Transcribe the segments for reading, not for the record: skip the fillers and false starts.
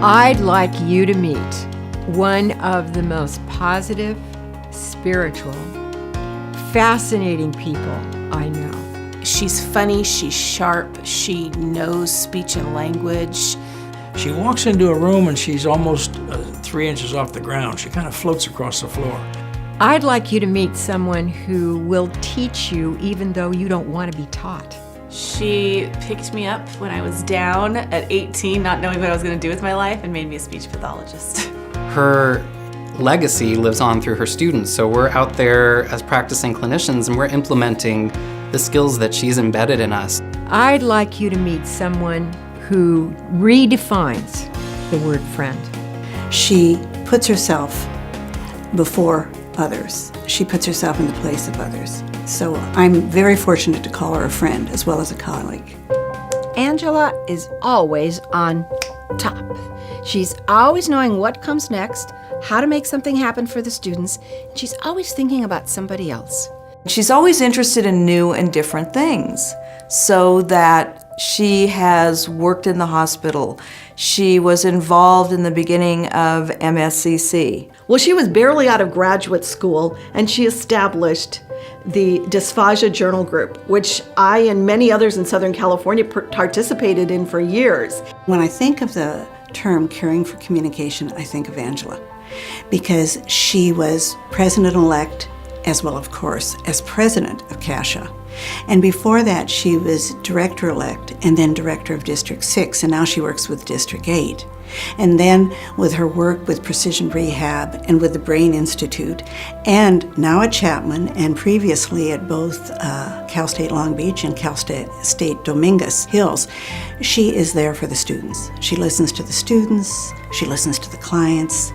I'd like you to meet one of the most positive, spiritual, fascinating people I know. She's funny, she's sharp, she knows speech and language. She walks into a room and she's almost 3 inches off the ground. She kind of floats across the floor. I'd like you to meet someone who will teach you even though you don't want to be taught. She picked me up when I was down at 18, not knowing what I was going to do with my life, and made me a speech pathologist. Her legacy lives on through her students, so we're out there as practicing clinicians and we're implementing the skills that she's embedded in us. I'd like you to meet someone who redefines the word friend. She puts herself before others. She puts herself in the place of others. So I'm very fortunate to call her a friend as well as a colleague. Angela is always on top. She's always knowing what comes next, how to make something happen for the students, and she's always thinking about somebody else. She's always interested in new and different things, so that she has worked in the hospital. She was involved in the beginning of MSCC. Well, she was barely out of graduate school, and she established the Dysphagia Journal Group, which I and many others in Southern California participated in for years. When I think of the term caring for communication, I think of Angela, because she was president-elect as well, of course, as president of CSHA. And before that, she was director-elect and then director of District 6, and now she works with District 8. And then with her work with Precision Rehab and with the Brain Institute, and now at Chapman and previously at both Cal State Long Beach and Cal State Dominguez Hills, she is there for the students. She listens to the students, she listens to the clients.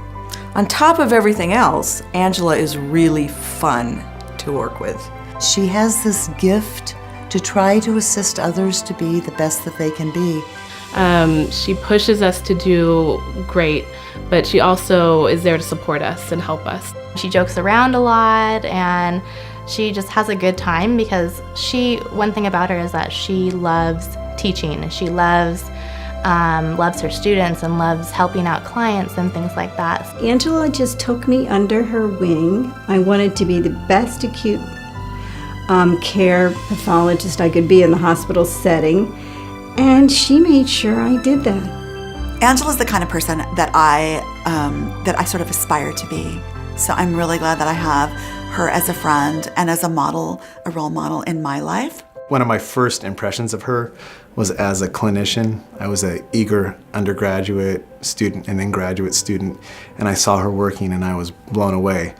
On top of everything else, Angela is really fun to work with. She has this gift to try to assist others to be the best that they can be. She pushes us to do great, but she also is there to support us and help us. She jokes around a lot, and she just has a good time because one thing about her is that she loves teaching. She loves her students and loves helping out clients and things like that. Angela just took me under her wing. I wanted to be the best acute care pathologist I could be in the hospital setting, and she made sure I did that. Angela's the kind of person that I sort of aspire to be. So I'm really glad that I have her as a friend and as a model, a role model in my life. One of my first impressions of her was as a clinician. I was an eager undergraduate student and then graduate student, and I saw her working and I was blown away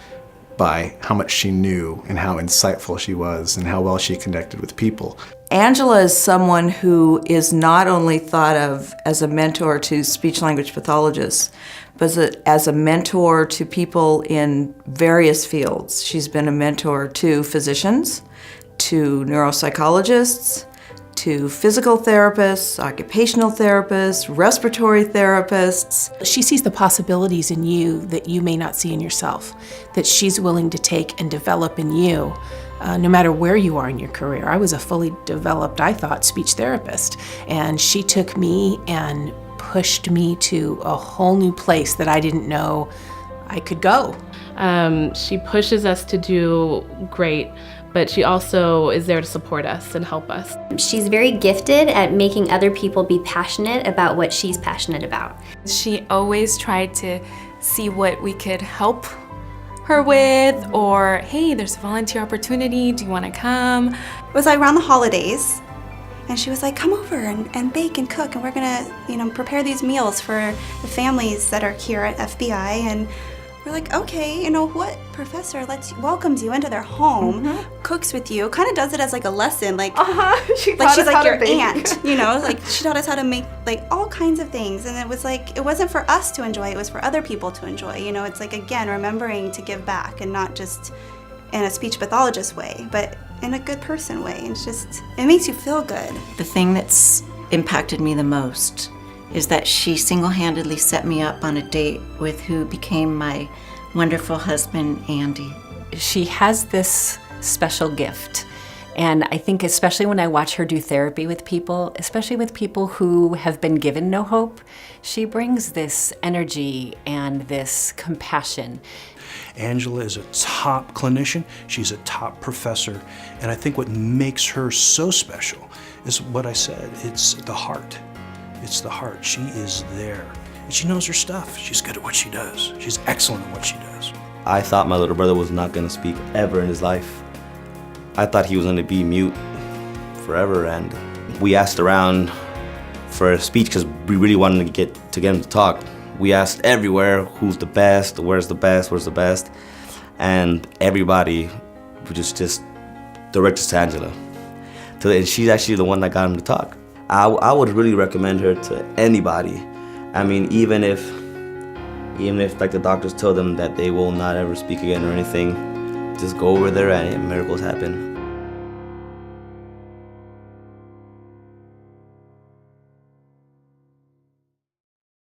by how much she knew and how insightful she was and how well she connected with people. Angela is someone who is not only thought of as a mentor to speech-language pathologists, but as a mentor to people in various fields. She's been a mentor to physicians, to neuropsychologists, to physical therapists, occupational therapists, respiratory therapists. She sees the possibilities in you that you may not see in yourself, that she's willing to take and develop in you, no matter where you are in your career. I was a fully developed, I thought, speech therapist, and she took me and pushed me to a whole new place that I didn't know I could go. She pushes us to do great, but she also is there to support us and help us. She's very gifted at making other people be passionate about what she's passionate about. She always tried to see what we could help her with, or hey, there's a volunteer opportunity, do you want to come? It was like around the holidays, and she was like, come over and bake and cook, and we're gonna prepare these meals for the families that are here at FBI. And we're like, okay, what professor welcomes you into their home, cooks with you, kind of does it as like a lesson, she's like your aunt, like she taught us how to make like all kinds of things, and it was like, it wasn't for us to enjoy, it was for other people to enjoy. It's like, again, remembering to give back, and not just in a speech pathologist way, but in a good person way. And it makes you feel good. The thing that's impacted me the most is that she single-handedly set me up on a date with who became my wonderful husband, Andy. She has this special gift, And I think especially when I watch her do therapy with people, especially with people who have been given no hope, she brings this energy and this compassion. Angela is a top clinician, she's a top professor, and I think what makes her so special is what I said, it's the heart. It's the heart. She is there. And she knows her stuff. She's good at what she does. She's excellent at what she does. I thought my little brother was not going to speak ever in his life. I thought he was going to be mute forever, and we asked around for a speech because we really wanted to get him to talk. We asked everywhere, who's the best, where's the best, and everybody would just direct us to Angela. And she's actually the one that got him to talk. I would really recommend her to anybody. I mean, even if like the doctors tell them that they will not ever speak again or anything, just go over there and miracles happen.